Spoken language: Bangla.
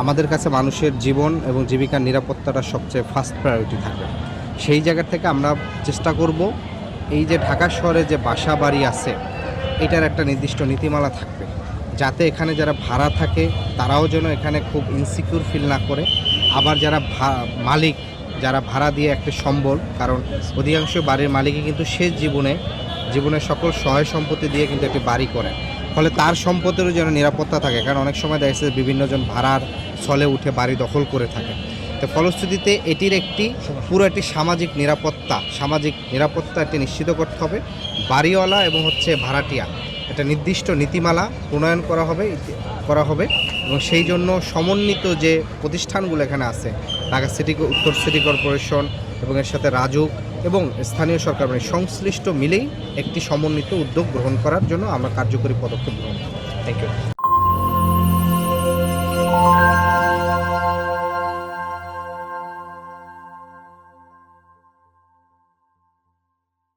আমাদের কাছে মানুষের জীবন এবং জীবিকার নিরাপত্তাটা সবচেয়ে ফার্স্ট প্রায়োরিটি থাকবে। সেই জায়গা থেকে আমরা চেষ্টা করব এই যে ঢাকা শহরে যে বাসা বাড়ি আছে এটার একটা নির্দিষ্ট নীতিমালা থাকবে, যাতে এখানে যারা ভাড়া থাকে তারাও যেন এখানে খুব ইনসিকিউর ফিল না করে। আবার যারা মালিক, যারা ভাড়া দিয়ে একটা সম্বল, কারণ অধিকাংশ বাড়ির মালিকই কিন্তু শেষ জীবনের সকল সহায় সম্পত্তি দিয়ে কিন্তু একটি বাড়ি করে, ফলে তার সম্পত্তিরও যেন নিরাপত্তা থাকে। কারণ অনেক সময় দেখা যাচ্ছে বিভিন্নজন ভাড়ার ছলে উঠে বাড়ি দখল করে থাকে। তো ফলশ্রুতিতে এটির পুরো একটি সামাজিক নিরাপত্তা একটি নিশ্চিত করতে হবে। বাড়িওয়ালা এবং ভাড়াটিয়া একটা নির্দিষ্ট নীতিমালা প্রণয়ন করা হবে এবং সেই জন্য সমন্বিত যে প্রতিষ্ঠানগুলো এখানে আছে, ঢাকা উত্তর সিটি কর্পোরেশন এবং এর সাথে রাজুক এবং স্থানীয় সরকার মানে সংশ্লিষ্ট মিলেই একটি সমন্বিত উদ্যোগ গ্রহণ করার জন্য আমরা কার্যকরী পদক্ষেপ গ্রহণ করব। Thank you.